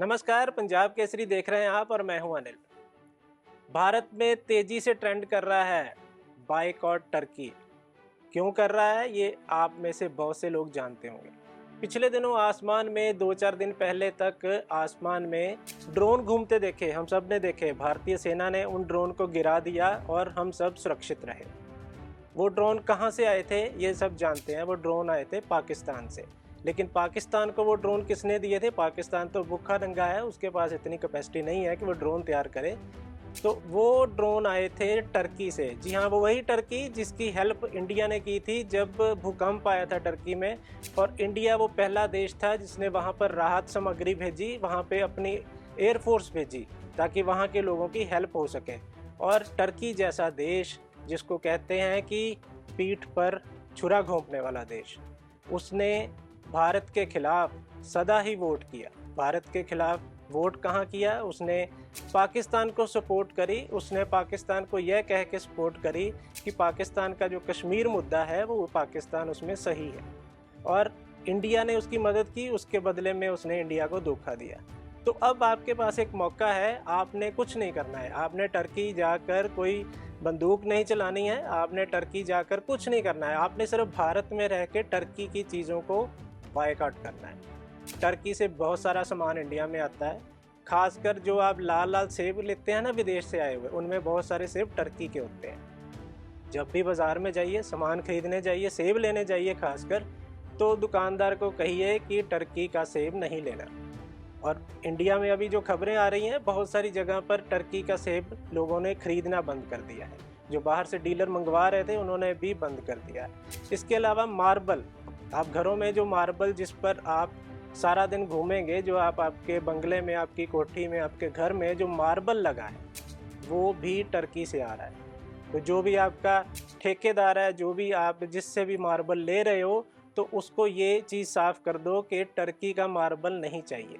नमस्कार, पंजाब केसरी देख रहे हैं आप और मैं हूं अनिल। भारत में तेजी से ट्रेंड कर रहा है बायकॉट टर्की। क्यों कर रहा है ये आप में से बहुत से लोग जानते होंगे। पिछले दिनों आसमान में 2-4 दिन पहले तक आसमान में ड्रोन घूमते देखे, हम सब ने देखे। भारतीय सेना ने उन ड्रोन को गिरा दिया और हम सब सुरक्षित रहे। वो ड्रोन कहाँ से आए थे ये सब जानते हैं। वो ड्रोन आए थे पाकिस्तान से। लेकिन पाकिस्तान को वो ड्रोन किसने दिए थे? पाकिस्तान तो भूखा नंगा है, उसके पास इतनी कैपेसिटी नहीं है कि वो ड्रोन तैयार करे। तो वो ड्रोन आए थे टर्की से। जी हाँ, वो वही टर्की जिसकी हेल्प इंडिया ने की थी जब भूकंप आया था टर्की में। और इंडिया वो पहला देश था जिसने वहाँ पर राहत सामग्री भेजी, वहाँ पे अपनी एयरफोर्स भेजी ताकि वहाँ के लोगों की हेल्प हो सके। और टर्की जैसा देश, जिसको कहते हैं कि पीठ पर छुरा घोंपने वाला देश, उसने भारत के खिलाफ सदा ही वोट किया। भारत के खिलाफ वोट कहाँ किया? उसने पाकिस्तान को सपोर्ट करी। उसने पाकिस्तान को यह कह के सपोर्ट करी कि पाकिस्तान का जो कश्मीर मुद्दा है वो पाकिस्तान उसमें सही है। और इंडिया ने उसकी मदद की, उसके बदले में उसने इंडिया को धोखा दिया। तो अब आपके पास एक मौका है, आपने कुछ नहीं करना है। आपने टर्की जाकर कोई बंदूक नहीं चलानी है, आपने टर्की जाकर कुछ नहीं करना है। आपने सिर्फ भारत में रह के टर्की की चीज़ों को बायकॉट करना है। टर्की से बहुत सारा सामान इंडिया में आता है, खासकर जो आप लाल लाल सेब लेते हैं ना विदेश से आए हुए, उनमें बहुत सारे सेब टर्की के होते हैं। जब भी बाज़ार में जाइए, सामान खरीदने जाइए, सेब लेने जाइए खासकर, तो दुकानदार को कहिए कि टर्की का सेब नहीं लेना। और इंडिया में अभी जो खबरें आ रही हैं, बहुत सारी जगह पर टर्की का सेब लोगों ने खरीदना बंद कर दिया है। जो बाहर से डीलर मंगवा रहे थे उन्होंने भी बंद कर दिया है। इसके अलावा मार्बल, आप घरों में जो मार्बल जिस पर आप सारा दिन घूमेंगे, जो आप आपके बंगले में, आपकी कोठी में, आपके घर में जो मार्बल लगा है, वो भी टर्की से आ रहा है। तो जो भी आपका ठेकेदार है, जो भी आप जिससे भी मार्बल ले रहे हो, तो उसको ये चीज़ साफ कर दो कि टर्की का मार्बल नहीं चाहिए।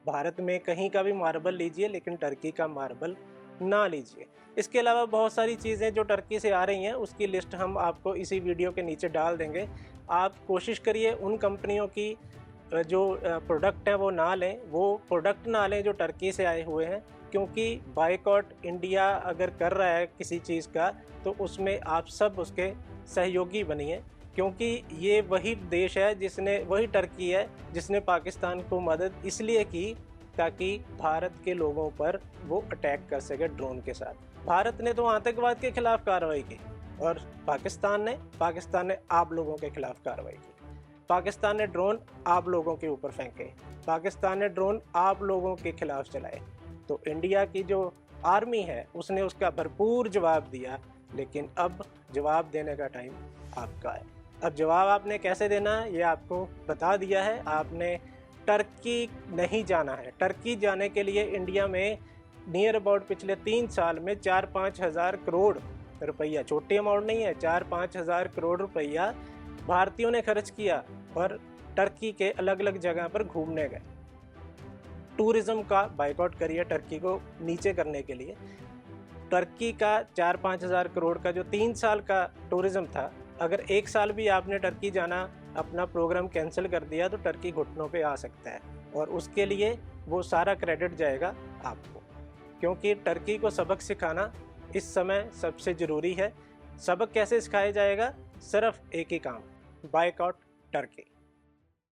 भारत में कहीं का भी मार्बल लीजिए, लेकिन टर्की का मार्बल ना लीजिए। इसके अलावा बहुत सारी चीज़ें जो टर्की से आ रही हैं, उसकी लिस्ट हम आपको इसी वीडियो के नीचे डाल देंगे। आप कोशिश करिए उन कंपनियों की जो प्रोडक्ट हैं वो ना लें, वो प्रोडक्ट ना लें जो टर्की से आए हुए हैं। क्योंकि बायकॉट इंडिया अगर कर रहा है किसी चीज़ का, तो उसमें आप सब उसके सहयोगी बनिए। क्योंकि ये वही देश है जिसने, वही टर्की है जिसने पाकिस्तान को मदद इसलिए की ताकि भारत के लोगों पर वो अटैक कर सके ड्रोन के साथ। भारत ने तो आतंकवाद के खिलाफ कार्रवाई की और पाकिस्तान ने आप लोगों के खिलाफ कार्रवाई की। पाकिस्तान ने ड्रोन आप लोगों के ऊपर फेंके, पाकिस्तान ने ड्रोन आप लोगों के खिलाफ चलाए। तो इंडिया की जो आर्मी है उसने उसका भरपूर जवाब दिया। लेकिन अब जवाब देने का टाइम आपका है। अब जवाब आपने कैसे देना है ये आपको बता दिया है। आपने टर्की नहीं जाना है। टर्की जाने के लिए इंडिया में नियर अबाउट पिछले 3 साल में 4-5 हज़ार करोड़ रुपया, छोटी अमाउंट नहीं है, 4-5 हज़ार करोड़ रुपया भारतीयों ने खर्च किया और टर्की के अलग अलग जगह पर घूमने गए। टूरिज्म का बायकॉट करिए टर्की को नीचे करने के लिए। टर्की का 4-5 हज़ार करोड़ का जो 3 साल का टूरिज्म था, अगर 1 साल भी आपने टर्की जाना अपना प्रोग्राम कैंसिल कर दिया तो टर्की घुटनों पे आ सकता है। और उसके लिए वो सारा क्रेडिट जाएगा आपको। क्योंकि टर्की को सबक सिखाना इस समय सबसे ज़रूरी है। सबक कैसे सिखाया जाएगा? सिर्फ एक ही काम, बायकॉट टर्की।